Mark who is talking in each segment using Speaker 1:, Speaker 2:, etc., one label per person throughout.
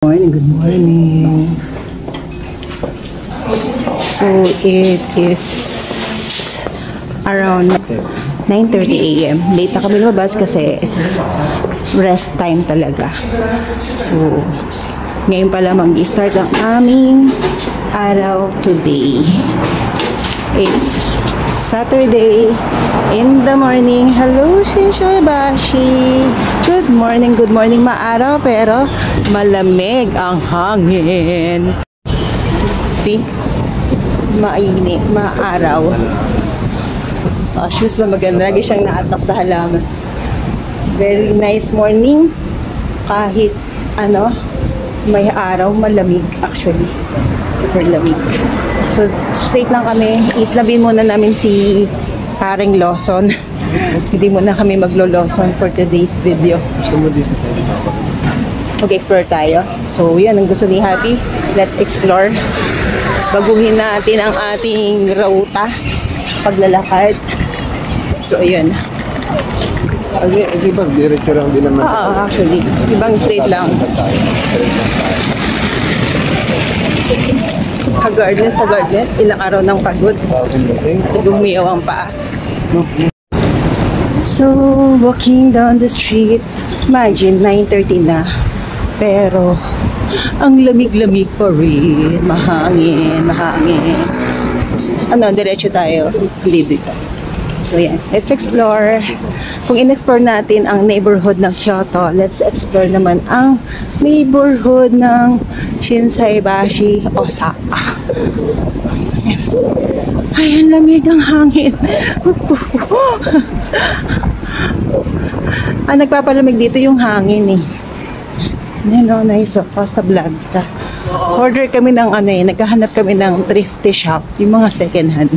Speaker 1: Good morning. So it is around 9:30 AM. Late na kami lumabas kasi it's rest time talaga. So ngayon pala mag-start ang aming araw today. It's Saturday in the morning. Hello, Shinshoy Bashi. Good morning, maaraw pero malamig ang hangin. See? Mainit, maaraw. Shoes mo maganda. Lagi siyang naatak sa halaman. Very nice morning. Kahit ano, may araw, malamig actually. Super lamig. So, straight lang kami. Islabin muna namin si Paring Lawson. Hindi muna kami maglo-Lawson for today's video. Mag-explore tayo. So, yan ang gusto ni Happy. Let's explore. Baguhin natin ang ating ruta. Paglalakad. So, ayun.
Speaker 2: Di ba, diretso lang din naman?
Speaker 1: Oo, actually. Ibang straight lang. Regardless, ilang araw ng pagod. At gumiyaw ang paa. So, walking down the street. Imagine, 9:30 na. Pero, ang lamig-lamig pa rin. Mahangin. Ano, diretso tayo. Hindi dito. So, yan. Let's explore. Kung in-explore natin ang neighborhood ng Kyoto, let's explore naman ang neighborhood ng Shinsaibashi, Osaka. Ay, ang lamig ang hangin. Nagpapalamig dito yung hangin eh. Yan o, nice o. Costa Blanca. Order kami ng naghahanap kami ng thrifty shop. Yung mga second hand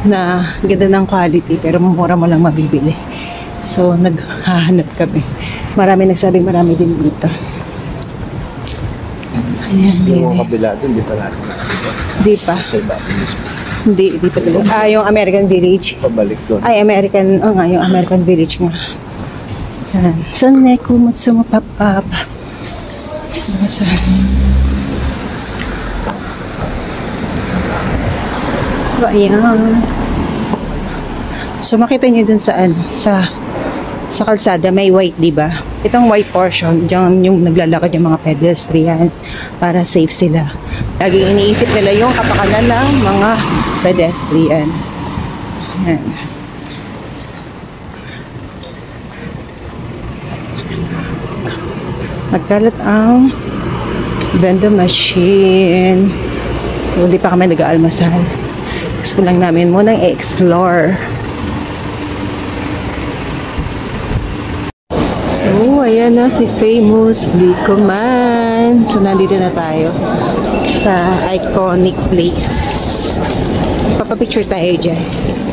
Speaker 1: na ganda ng quality pero mura mo lang mabibili. So, naghahanap kami. Marami nagsabing marami din dito. Ayan,
Speaker 2: yung kabila doon, di pa natin nakakita.
Speaker 1: Di pa? Hindi pa talaga. Yung American Village.
Speaker 2: Pabalik doon.
Speaker 1: Ay, American, yung American Village nga. Ayan. Sanne kumutsu mo papap. So, ayan. So, makita nyo dun sa kalsada, may white, diba? Itong white portion, dyan yung naglalakad yung mga pedestrian para safe sila. Laging iniisip nila yung kapakanan ng mga pedestrian. Ayan. Nagkalat ang vending machine. So, hindi pa kami nag-aalmasal. Gusto lang namin munang i-explore. So, ayan na si Famous Glicoman. So, nandito na tayo sa iconic place. Papapicture tayo dyan.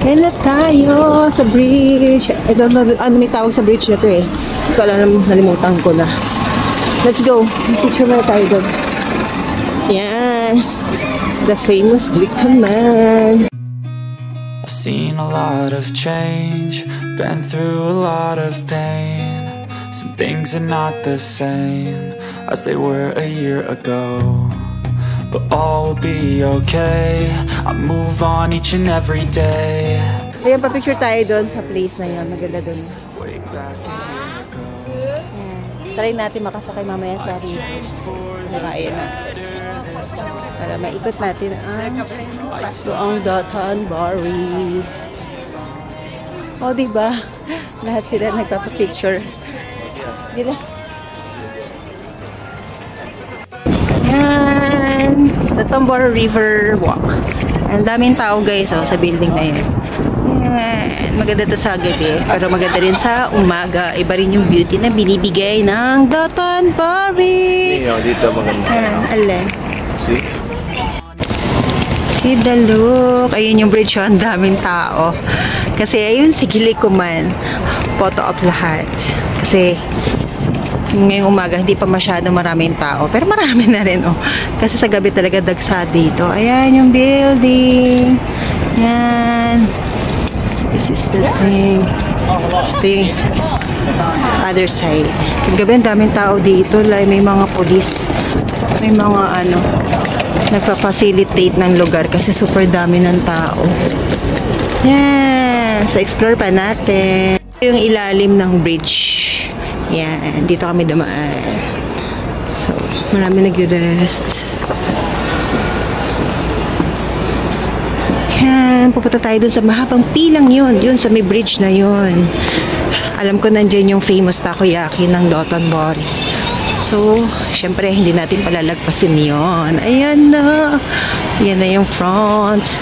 Speaker 1: Ayan na tayo sa bridge. I don't know, may tawag sa bridge na to eh. Hindi ko alam, nalimutan ko na. Let's go. Picture muna tayo doon. Yan. The famous Glicoman.
Speaker 3: I've seen a lot of change, been through a lot of pain. Some things are not the same as they were a year ago, but all will be okay. I move on each and every day.
Speaker 1: Ayan, pa-picture tayo doon sa place na yun. Maganda doon.
Speaker 3: Way back a year ago.
Speaker 1: Try natin makasakay mamaya sa rin. Ayan na. Para maikot natin ang buong Dotonbori. O, diba? Lahat sila nagpapapicture. Yan. Dotonbori River Walk. Ang daming tao guys sa building na yan. Yan. Maganda to sa gabi. Pero maganda rin sa umaga. Iba rin yung beauty na binibigay ng Dotonbori.
Speaker 2: Dito maganda.
Speaker 1: Alin. See the look. Ayun yung bridge. Ang daming tao. Kasi ayun si Glicoman. Photo op lahat. Kasi ngayong umaga hindi pa masyado maraming tao. Pero marami na rin Kasi sa gabi talaga dagsa dito. Ayan yung building. Yan. This is the thing. Ito yung other side. Kagabi, ang daming tao dito. Like, may mga police. May mga ano, nagpa-facilitate ng lugar kasi super dami ng tao. Yan. So, explore pa natin. Yung ilalim ng bridge. Yan. Dito kami dumaan. So, marami nag-rest. Yan. Pupunta tayo dun sa mahabang pilang yun. Yun sa may bridge na yun. Alam ko nandyan yung famous takoyaki ng Dotonbori. So, syempre, hindi natin palalagpasin yun. Ayan na. Yan na yung front.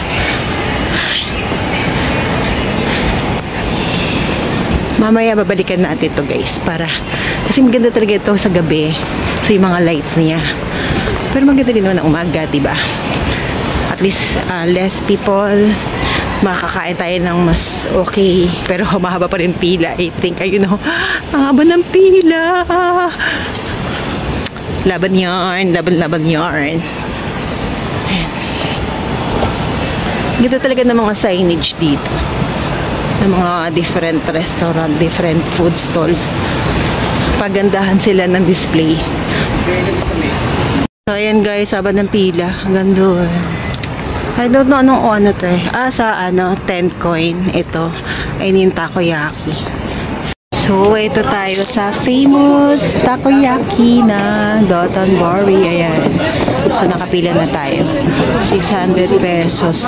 Speaker 1: Mamaya, babalikan natin to guys. Kasi maganda talaga ito sa gabi. So, yung mga lights niya. Pero maganda din naman ang umaga, diba? At least, less people. Makakain tayo ng mas okay. Pero mahaba pa rin pila. I think, ayun o. Ang haba ng pila. Laban yarn. Laban yarn. Ganda talaga ng mga signage dito. Ng mga different restaurant, different food stall. Pagandahan sila ng display. So, ayan guys. Haba ng pila. Hanggang doon. I don't know anong ano to eh. Sa 10 coin. Ito. Ayun yung takoyaki. So, ito tayo sa famous takoyaki ng Dotonbori. Ayan. So, nakapila na tayo. 600 pesos.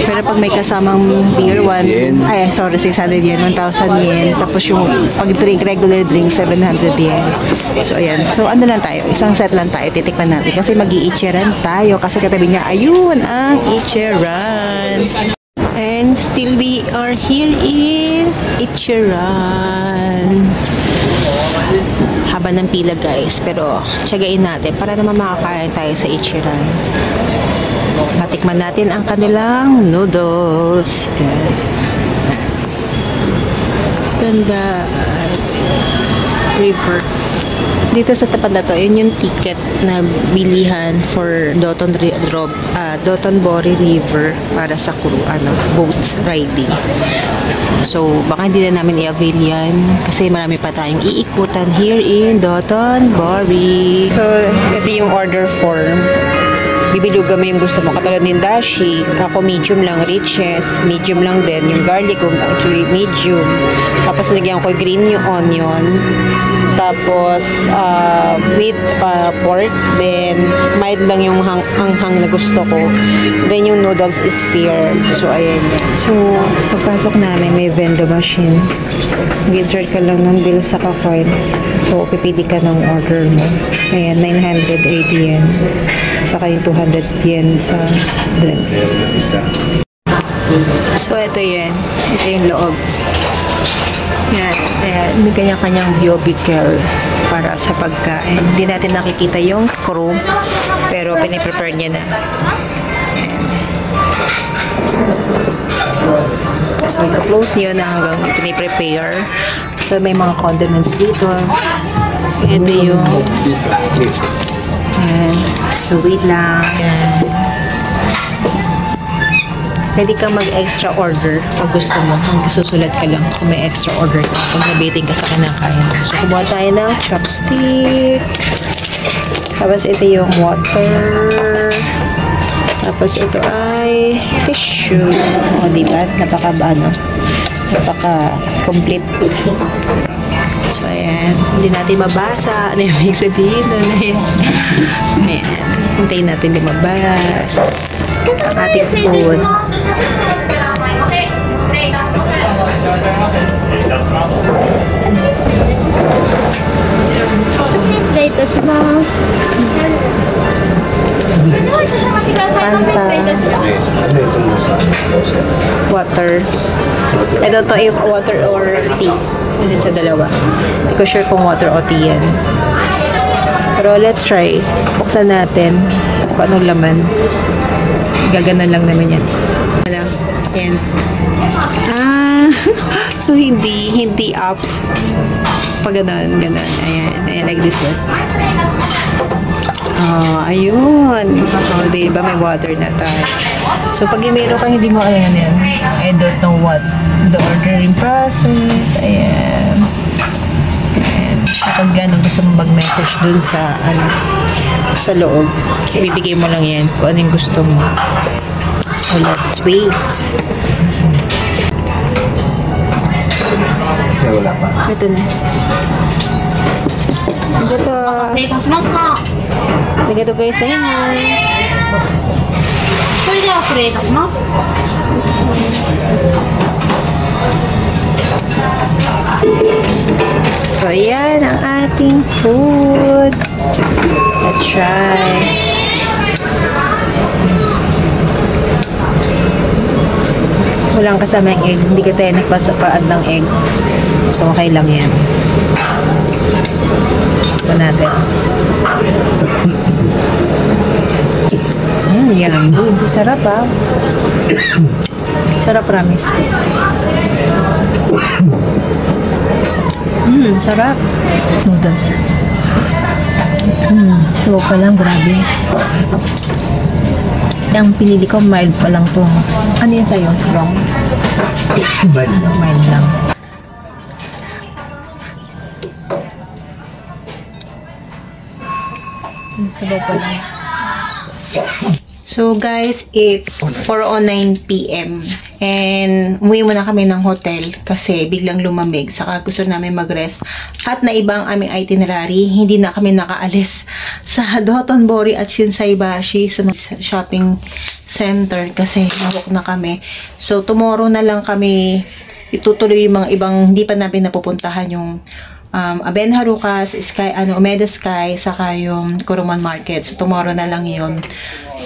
Speaker 1: Pero pag may kasamang beer, 600 yen, 1,000 yen. Tapos yung pag-drink, regular drink, 700 yen. So, ayan. So, ano lang tayo? Isang set lang tayo. Titikman natin. Kasi mag-i-ichiran tayo. Kasi katabi niya, ayun ang ichiran. And still we are here in Ichiran. Haba ng pila guys. Pero tiyagain natin para naman makakain tayo sa Ichiran. Matikman natin ang kanilang noodles. Ganda. River. Dito sa tapat na to, yun yung ticket na bilihan for Dotonbori River para sa boat riding. So, baka hindi na namin i-avail yan kasi marami pa tayong iikutan here in Dotonbori. So, ito yung order form. Bibilugan mo yung gusto mo. Katulad ng dashi. Ako medium lang. Riches. Medium lang din. Yung garlic ko actually medium. Tapos nilagyan ko green yung onion. Tapos with pork. Then mild lang yung hanghang na gusto ko. Then yung noodles is fair. So ayan yan. So pagpasok namin may vending machine. Mag-insert ka lang ng bill sa coins. So pipili ka ng order mo. Ayan 980 yen. Saka yung 200 yen sa drinks. So, ito yan. Ito yung loob. Yan. May kanya-kanyang biobical para sa pagkain. Hindi natin nakikita yung crew, pero piniprepare niya na. Yan. So, close niyo na hanggang piniprepare. So, may mga condiments dito. Ito yung so, wait lang. Yan. Pwede kang mag-extra order kung gusto mo. Kung susulat ka lang kung may extra order ka. Kung nabiting ka sa kinakain. So, kumuha tayo ng chopstick. Tapos, ito yung water. Tapos, ito ay tissue. O, diba? Napaka-complete. So, ayan. Hindi natin mabasa. Ano yung ibig sabihin nun? Ayan. Hintayin natin lumabas. Ang ating food. Fanta. Water. I don't know if water or tea. Hindi sa dalawa. Hindi ko sure kung water o tea yan. Pero let's try. Buksan natin. Kung anong laman. Gaganon lang naman yan. Ano? Yan. So hindi up. Pag ganon. Ayan. Like this one. Ayun. So, diba may water na tayo. So, pag meron kang hindi mo alam yan, I don't know what the ordering process. Ayan. And kapag gano'n gusto mo mag-message dun sa, sa loob, ibibigay mo lang yan kung ano yung gusto mo. So, let's wait.
Speaker 2: Wala pa.
Speaker 1: Ito na. Ito. Ito guys, ayun. So, ayan ang ating food. Let's try. Walang kasama yung egg. Hindi ka tayo nagpasapaad ng egg. So, okay lang yan. Ito natin. Yan. Sarap ah. Sarap, promise. Sarap. Noodles. So, pa lang, grabe. Yung pinili ko, mild pa lang to. Ano yun sa'yo? Strong? Mild lang. Sabaw pa lang. So guys, it's 4:09 PM and umuwi muna kami ng hotel kasi biglang lumamig. Saka gusto namin mag-rest at naibang aming itinerary. Hindi na kami nakaalis sa Dotonbori at Shinsaibashi sa shopping center kasi nawak na kami. So tomorrow na lang kami itutuloy yung mga ibang hindi pa namin napupuntahan, yung Aben Harukas, Sky, Umeda Sky, saka yung Kuruman Market. So tomorrow na lang yun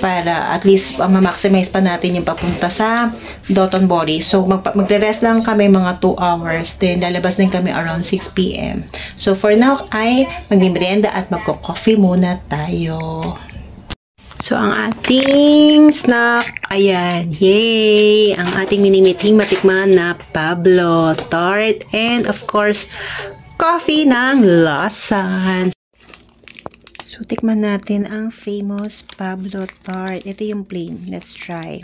Speaker 1: para at least ma-maximize pa natin yung papunta sa Dotonbori. So magre-rest lang kami mga 2 hours, then lalabas din kami around 6 PM. So for now ay magmimerienda at magko-coffee muna tayo. So ang ating snack, ayan, yay! Ang ating minimiting matikman na Pablo Tart and of course coffee ng Lawson. So, tikman natin ang famous Pablo Tart. Ito yung plain. Let's try.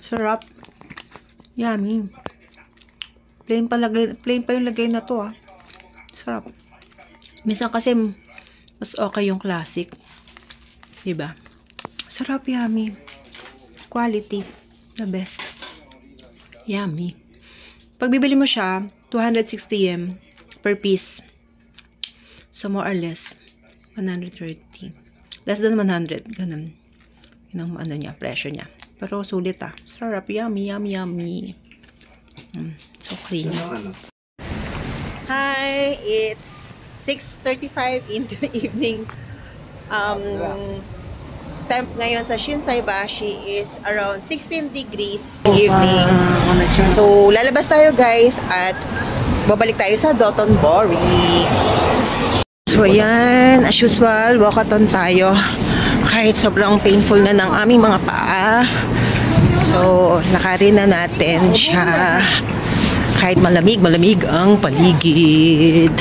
Speaker 1: Sarap. Yummy. Plain pa yung lagay na to, ah. Sarap. Minsan kasi mas okay yung classic. Diba? Sarap, yummy. Quality. The best. Yummy. Pag bibili mo siya, 260 yen per piece. So, more or less, 130. Less than 100. Ganun. Yun ang niya, presyo niya. Pero sulit ah. Sarap. Yummy, yummy, yummy. So clean. Hi! It's 6:35 in the evening. Temp ngayon sa Shinsaibashi is around 16 degrees evening. So, lalabas tayo guys at babalik tayo sa Dotonbori. So, ayan. As usual, walkathon tayo. Kahit sobrang painful na ng aming mga paa. So, lakarin na natin siya. Kahit malamig ang paligid.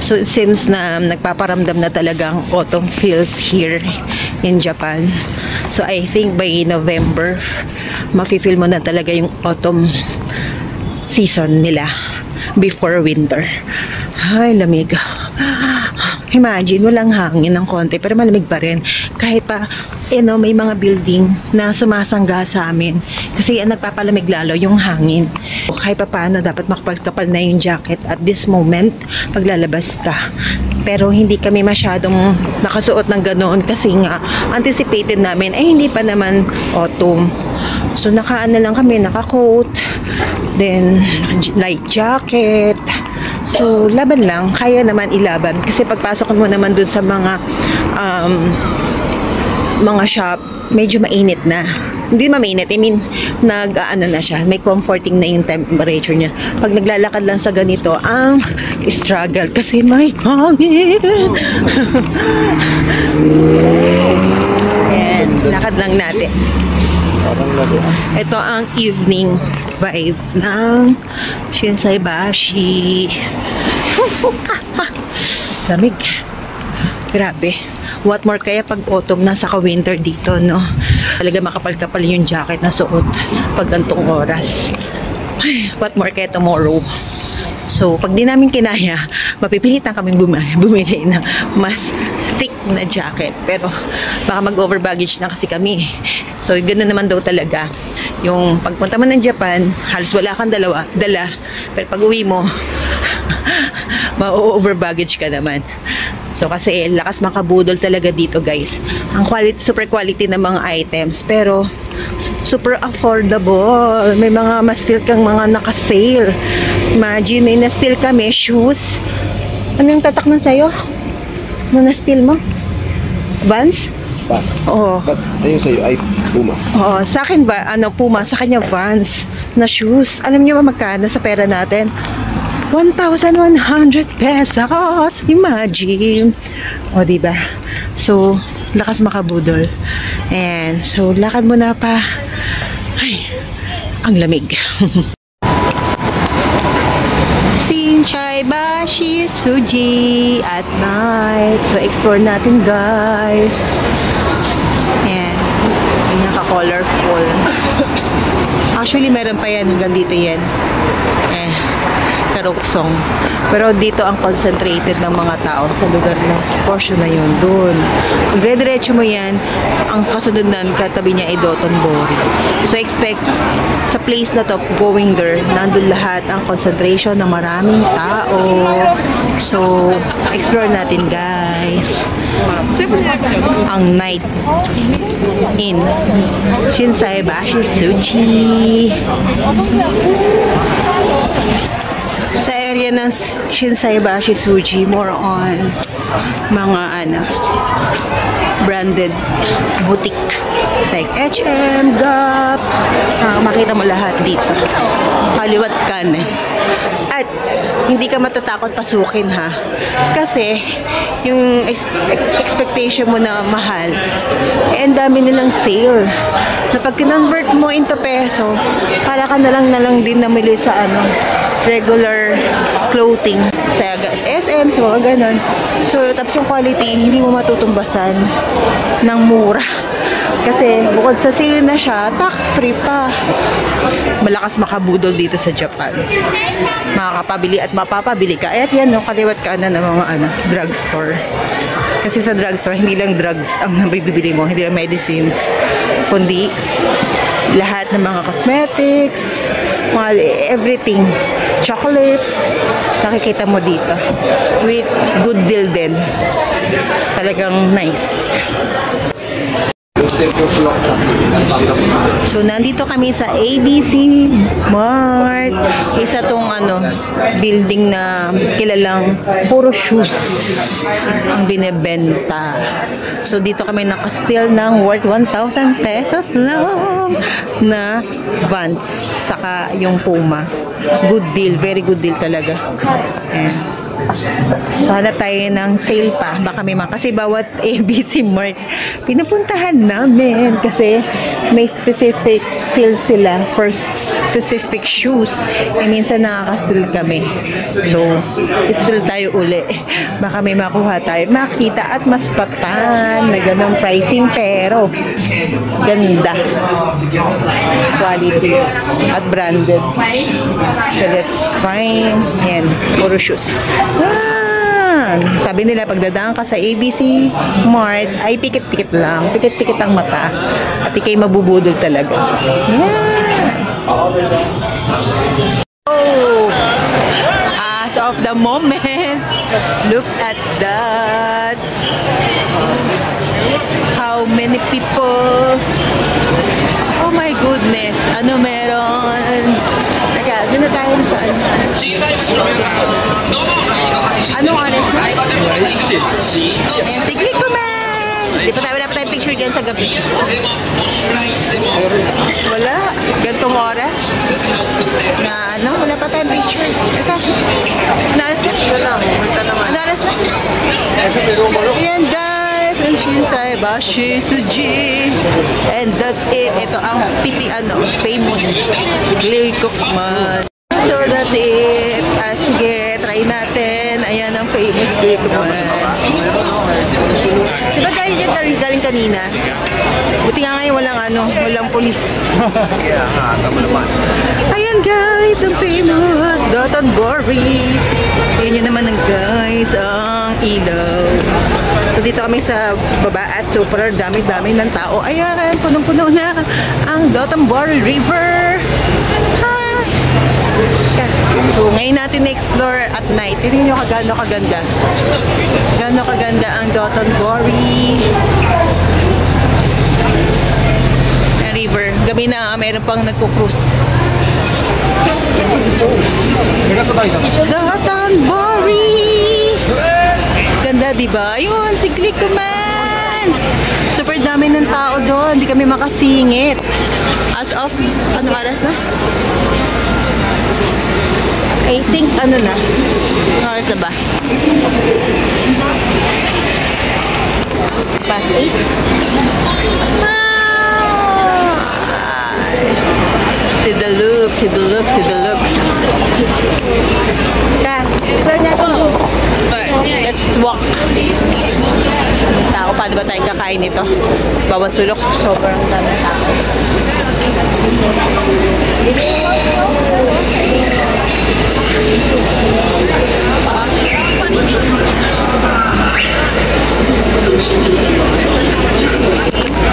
Speaker 1: So, it seems na nagpaparamdam na talagang autumn feels here in Japan. So, I think by November, mafe-feel mo na talaga yung autumn season nila before winter. Ay, lamig. Imagine, walang hangin ng konti, pero malamig pa rin. Kahit pa, may mga building na sumasangga sa amin. Kasi nagpapalamig lalo yung hangin. Kahit pa paano, dapat makapal-kapal na yung jacket at this moment, paglalabas ka. Pero hindi kami masyadong nakasuot ng ganoon kasi nga, anticipated namin, hindi pa naman autumn. So, naka-ano lang kami, naka-coat, then, light jacket. So, laban lang. Kaya naman ilaban. Kasi pagpasok mo naman dun sa mga shop, medyo mainit na. Hindi mainit. I mean, nag-ano na siya. May comforting na yung temperature niya. Pag naglalakad lang sa ganito, ang struggle. Kasi may hangin. Ayan. Lakad lang natin.
Speaker 2: Parang laro.
Speaker 1: Ito ang evening vibe ng Shinsaibashi. Lamig. Grabe. What more kaya pag autumn na saka winter dito, no? Talaga makapal-kapal yung jacket na suot pag gantong oras. Ay, what more kaya tomorrow? So, pag di namin kinaya, mapipilitan kami bumili ng mas thick na jacket. Pero, baka mag-over baggage na kasi kami. So, ganoon naman daw talaga. Yung pagpunta mo ng Japan, halos wala kang dala. Pero pag uwi mo, ma-over baggage ka naman. So, kasi lakas makabudol talaga dito, guys. Ang quality, super quality ng mga items. Pero, super affordable. May mga ma-steal kang mga naka-sale. Imagine, may na-steal kami, shoes. Ano yung tatak na sa'yo? Ano na-steal mo? Vans?
Speaker 2: Vans.
Speaker 1: Oo.
Speaker 2: But, ayun sa'yo, ay Puma.
Speaker 1: Oo, sa akin ba, Puma, sa kanya Vans na shoes. Alam niyo ba magkano sa pera natin? 1,100 pesos. Imagine. O, diba? So, lakas makabudol. And, so, lakad mo na pa. Ay, ang lamig. Shinsaibashi Tsuji at night. So, explore natin, guys. Ayan. Yung naka-colorful. Actually, meron pa yan. Hanggang dito yan. Karuksong. Pero dito ang concentrated ng mga tao sa lugar na, sa portion na yun, doon. Pag dire-diretso mo yan, ang kasunod na katabi niya ay Dotonbori. So, expect sa place na to, going there, nandun lahat ang concentration ng maraming tao. So, explore natin, guys. Ang night in Shinsaibashi Tsuji. Sa area ng Shinsaibashi Tsuji, more on mga branded boutique like H&M, Gap. Makita mo lahat dito. Kaliwat kanan. At hindi ka matatakot pasukin, ha? Kasi yung expectation mo na mahal, ang dami nilang sale. Na pag kinonvert mo into peso, para ka na lang din namili sa regular clothing sa SM, sa mga ganon. So, tapos yung quality, hindi mo matutumbasan ng mura. Kasi, bukod sa sale na siya, tax-free pa. Malakas makabudol dito sa Japan. Makakapabili at mapapabili ka. At yan, no, kaliwat ka na ng mga drugstore. Kasi sa drugstore, hindi lang drugs ang nabibili mo, hindi lang medicines, kundi lahat ng mga cosmetics, mga everything, chocolates, nakikita mo dito. With good deal din. Talagang nice. So, nandito kami sa ABC Mart. Isa tong building na kilalang puro shoes ang binebenta. So, dito kami nakasteal ng worth 1,000 pesos lang na Vans. Saka yung Puma. Good deal. Very good deal talaga. Ayan. So, hanap tayo ng sale pa. Baka may kasi bawat ABC Mart pinupuntahan namin kasi may specific sale sila for specific shoes. Minsan nakaka-steal kami. So, steal tayo uli. Baka may makuha tayo. Makita at maspatan. May ganong pricing pero ganda. Quality at branded. So, that's fine. Ayan. Puro shoes. Sabi nila, pagdadaan ka sa ABC Mart, ay pikit-pikit lang. Pikit-pikit ang mata. At ikay mabubudol talaga. Yeah. Oh! As of the moment, look at that. How many people? Oh my goodness. Ano meron? Teka, doon na tayo sa anong oras na? Ayan, sige ko man! Di pa tayo, wala pa tayong picture dyan sa gabi. Wala? Gantong oras? Na wala pa tayong picture. Ika, naras na? Ika lang, punta naman. Naras na? Ayan guys, ang Shinsai Bashi Suji. And that's it. Ito ang famous clay cookman. So that's it. Sige, try natin. Ayan ang famous clay cookman. Diba galing kanina? Buti nga ngayon walang polis.
Speaker 2: Kaya nga, tama naman.
Speaker 1: Ayan guys, ang famous Dotonbori. Ayan yun naman guys, ang ilaw. So dito kami sa baba at super dami-dami ng tao. Ayan, punong-puno na ang Dotonbori River. So ngayon natin na-explore at night. Tingnan nyo gaano kaganda. Gaano kaganda ang Dotonbori River. Gabi na meron pang nagko-cruise. Dotonbori! Ganda, diba? Yun, si Click Command! Super dami ng tao doon. Hindi kami makasingit. As of, anong oras na? I think, ano na? Anong oras na ba? Past 8? See the look, see the look, see the look. Let's walk. Tao, paano ba tayo kakain nito? Bawat sulok, sobrang dami tao.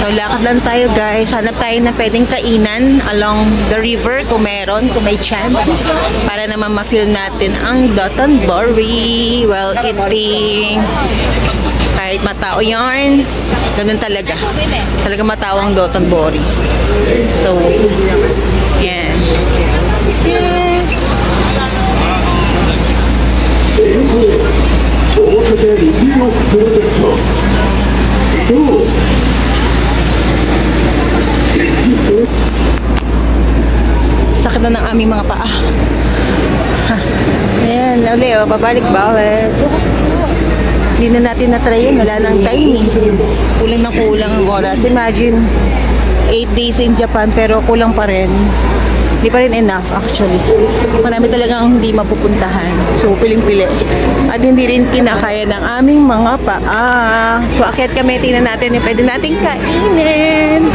Speaker 1: So lakad lang tayo guys. Hanap tayo na pwedeng kainan along the river kung meron, kung may chance, para naman ma-feel natin ang Dotonbori while eating. Kahit matao yarn, ganun talaga. Talaga matao ang Dotonbori. So yeah. Sakit na ng aming mga paa. Ayan, uli, babalik-balik. Hindi na natin na-try yun. Wala nang timing. Kulang na kulang ang oras. Imagine, 8 days in Japan, pero kulang pa rin. Hindi pa rin enough actually. Marami talagang hindi mapupuntahan. So, piling-pili. At hindi rin kinakaya ng aming mga paa. So, akyat kami. Tingnan natin yung pwede nating kainin.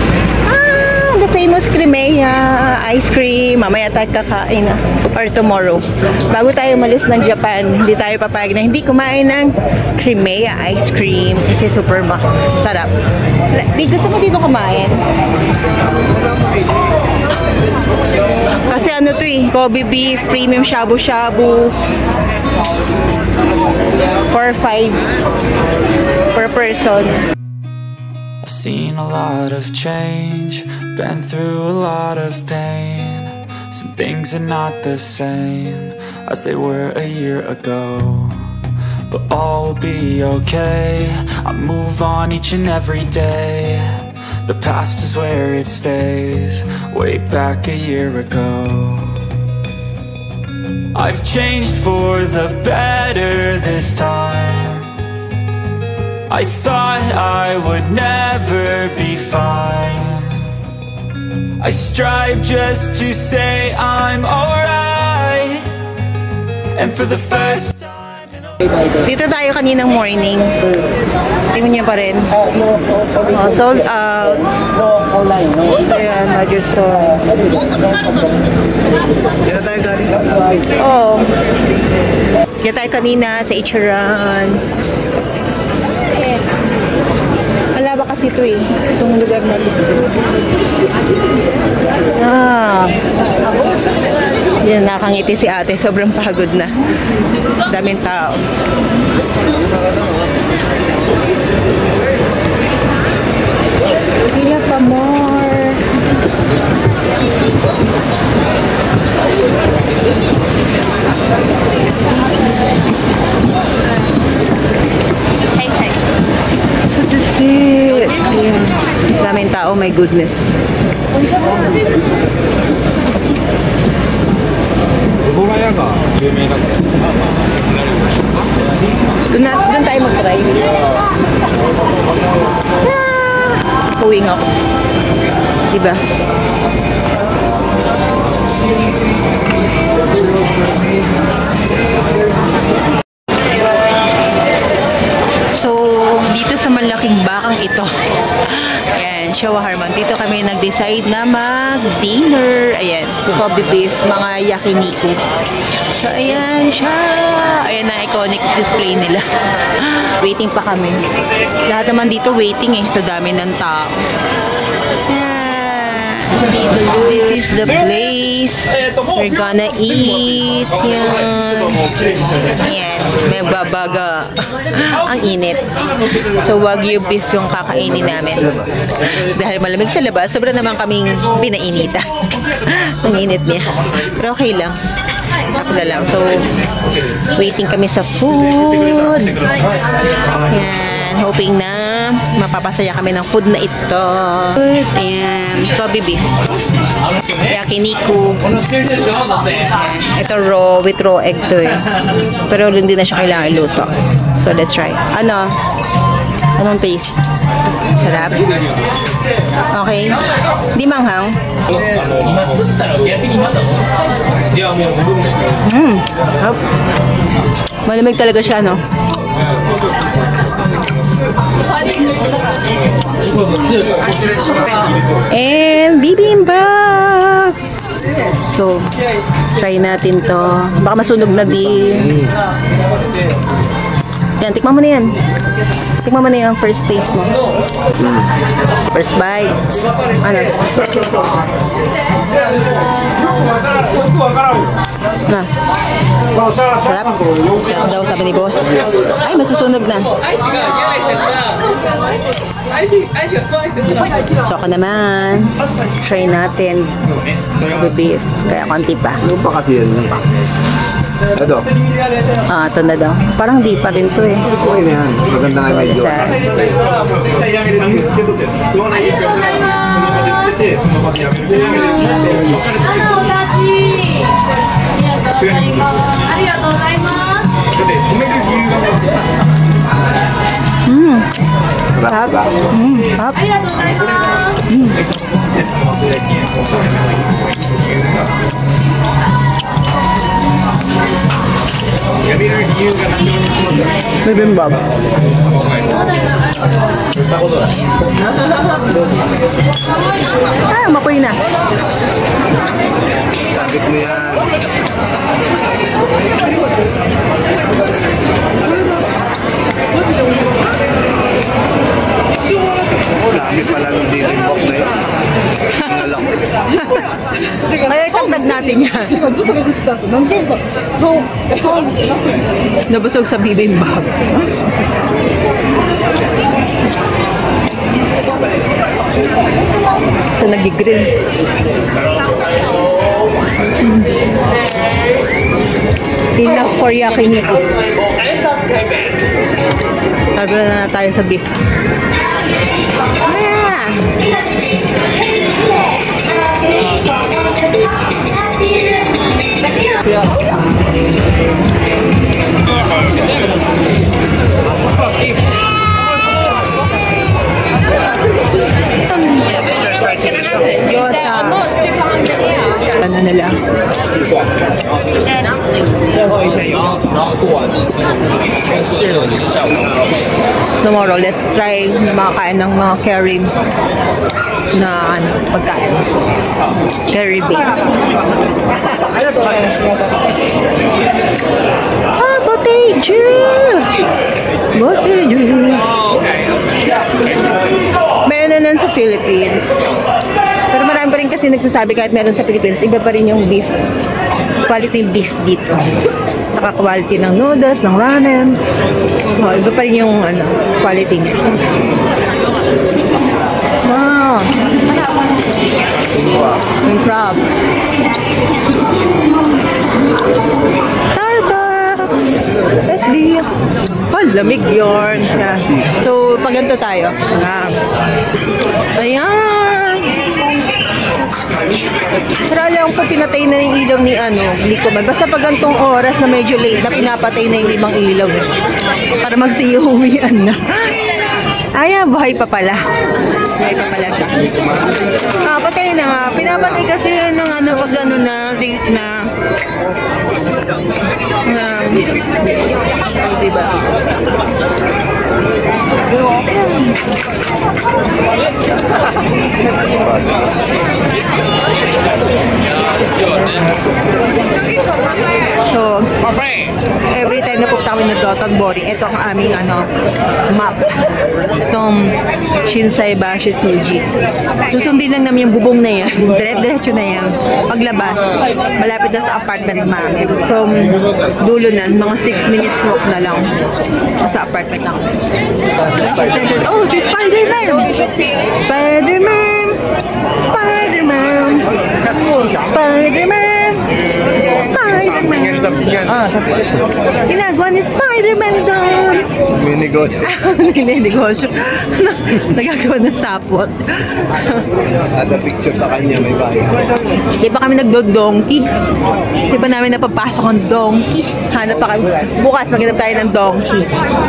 Speaker 1: The famous Crimea ice cream. Mamaya tayo kakain na. Or tomorrow. Bago tayo umalis ng Japan, hindi tayo papayag na hindi kumain ng Crimea ice cream. Kasi super sarap. Gusto mo dito kumain? Kasi ano to eh, Kobe beef, premium shabu-shabu. 4-5 per person.
Speaker 3: I've seen a lot of change, been through a lot of pain. Some things are not the same as they were a year ago, but all will be okay. I move on each and every day. The past is where it stays, way back a year ago. I've changed for the better this time. I thought I would never be fine. I strive just to say I'm alright. And for the first time
Speaker 1: dito tayo kaninang morning. Tingnan niyo pa rin. Sold out. Ayan, Roger Store.
Speaker 2: Kaya tayo galing.
Speaker 1: Oo. Kaya tayo kanina sa Ichiran. Malaba kasi ito eh. Itong lugar na ito. Yan, nakangiti si ate. Sobrang pagod na. Daming tao. Kaya pa more. So that's it. Ayan. Daming tao, my goodness. Doon tayo mag-try. showing ako. Diba? So, dito sa malaking bakang ito, ayan, shawarma. Dito kami nag-decide na mag-dinner. Ayan, Kobe beef, mga yakiniku. So, ayan siya. Ayan ang iconic display nila. Waiting pa kami. Lahat naman dito waiting sa dami ng tao. This is the place we're gonna eat. Yan, may babaga. Ang init. So, Wagyu beef yung kakainin namin. Dahil malamig sa labas, sobra naman kaming pinainita. Ang init niya. Pero okay lang. Wala lang. So, waiting kami sa food. Yan, hoping na mapapasaya kami ng food na ito. Ayan, Kobe beef. Yakiniku. Ito raw, with raw egg to Pero hindi na siya kailangan iluto. So, let's try. Ano? Anong taste? Sarap? Okay. Di manghang? Malamig talaga siya, no? And bibimbap. So, try natin to. Baka masunog na din. Yan, tikman mo na yan. Tikman mo na yung first taste mo. First bite. Ano? Na. Sarap. Sarap daw, sabi ni boss. Ay, masusunog na. So, ako naman. Try natin. Beef. Kaya konti pa.
Speaker 2: Ano pa kasi yan? Ito.
Speaker 1: Ito na daw. Parang di pa rin to
Speaker 2: Okay na yan. Maganda nga medyo.
Speaker 1: Sarap. Sarap. Bibimbap. Mapoy na.
Speaker 2: Sabit mo yan. Dami pala ng bibimbap na yun.
Speaker 1: Kaya itagdag natin yan. Nabusog sa bibimbap. Ito nag-grill. Enough for yakiniku. Tagla na tayo sa beef. Ano nila? Tomorrow, let's try makakain ng mga curry na pagkain. Curry base. Potato! Potato! Meron na nun sa Philippines. Pero marami pa rin kasi nagsasabi kahit meron sa Philippines, iba pa rin yung beef. Quality beef dito. Saka quality ng noodles, ng ramen. Iba pa rin yung quality niya. Wow! Yung crab. Starbucks! FB! Oh, lamig yun. So, pag ganito tayo. Ayan! Pero alam ko, pinatay na yung ilaw ni Licoman. Basta pag gantong oras na medyo late na pinapatay na yung ibang ilaw. Para magsiyuwian na. Ayan, buhay pa pala. Buhay pa pala siya. Patay na nga. Pinapatay kasi yun ng ano, pag ano na, date na. Diba? So, every time na pupunta kami ng Dotonbori, ito ang aming ano, map. Itong Shinsaibashi Tsuji. Susundin lang namin yung bubong na yan. Diretso na yan. Paglabas, malapit na sa apartment namin. From dulo na, mga 6 minutes walk na lang sa apartment namin. Oh, si Spider-Man! Spider-Man! Spider-Man! Spider-Man! Spider-Man! Ginagawa ni Spider-Man doon!
Speaker 2: May negosyo.
Speaker 1: Negosyo. Nagagawa ng sapot.
Speaker 2: Ada picture sa kanya, may bahay.
Speaker 1: Di ba kami nagdo-donkey? Di ba namin napapasok ang donkey? Hanap pa kami. Bukas maghanap tayo ng donkey.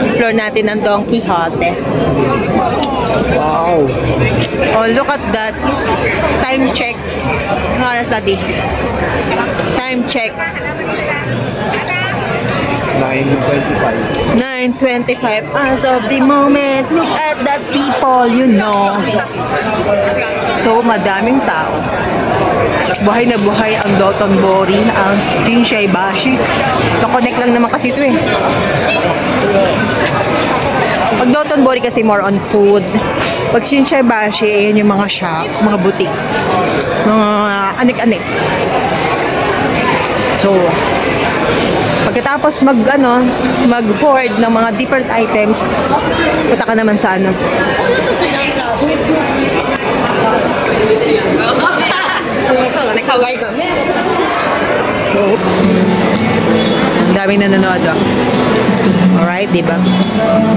Speaker 1: Explore natin ang Don Quixote.
Speaker 2: Wow!
Speaker 1: Oh, look at that. Time check. Ang oras natin. Time check.
Speaker 2: 9:25.
Speaker 1: 9:25 as of the moment. Look at that people, you know. So, madaming tao. Buhay na buhay ang Dotonbori, ang Shinsaibashi. Nakonect lang naman kasi ito eh. Pag Dotonbori kasi more on food. Pag Shinsaibashi, ayan yung mga shop, mga boutique. Mga anik-anik. So, pagkatapos mag-hoard ng mga different items, punta ka naman sa ano. Ang daming nanonood. Alright, diba?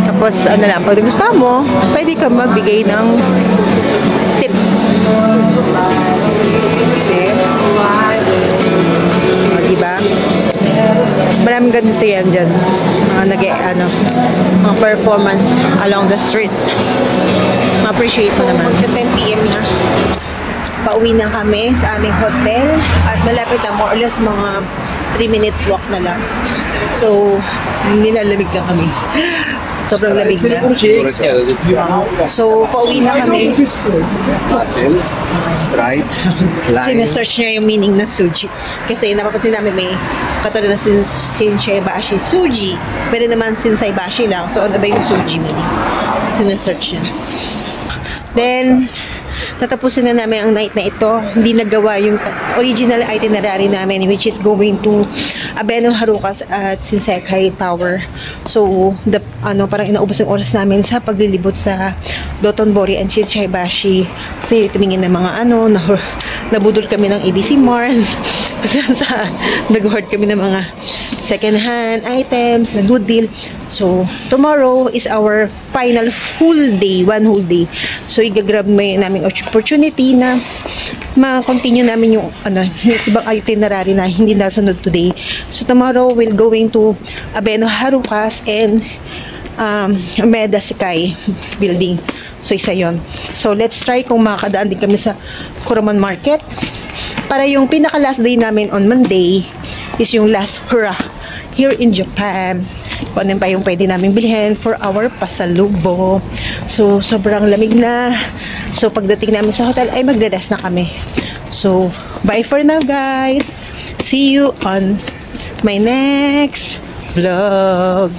Speaker 1: Tapos, ano lang, pag gusto mo, pwede ka magbigay ng tip. Okay. Diba? Maraming ganito yan dyan. Mga performance along the street. Ma-appreciate mo naman. Magka 10 PM na. Pauwi na kami sa aming hotel at malapit na more or less mga 3 minutes walk na lang. So, nilalamig na kami. Sobrang lamig na. So, pauwi na kami.
Speaker 2: Muscle, stripe, line.
Speaker 1: Sinesearch niya yung meaning ng suji. Kasi napapansin namin may katulad na Shinsaibashi Tsuji. Pwede naman Shinsaibashi lang. So, ano ba yung suji meaning? So, sinesearch niya. Then, tatapusin na namin ang night na ito. Hindi nagawa yung original itinerary namin, which is going to Abeno Harukas at Shinsekai Tower. So, parang inaubos yung oras namin sa paglilibot sa Dotonbori and Shinsaibashi. Kasi tumingin ng mga nabudol kami ng ABC Mart. Nag-hoard kami ng mga second-hand items, na good deal. So, tomorrow is our final full day, one whole day. So, i-grab namin opportunity na ma-continue namin yung ibang itinerary na hindi nasunod today. So, tomorrow we'll going to Abeno Harukas and Umeda Sekai building. So, isa yon. So, let's try kung makakadaan din kami sa Kuruman Market. Para yung pinaka-last day namin on Monday is yung last hurrah here in Japan. Kung ano pa yung pwede namin bilhin for our pasalubong. So, sobrang lamig na. So, pagdating namin sa hotel, ay magre-rest na kami. So, bye for now, guys. See you on my next vlog.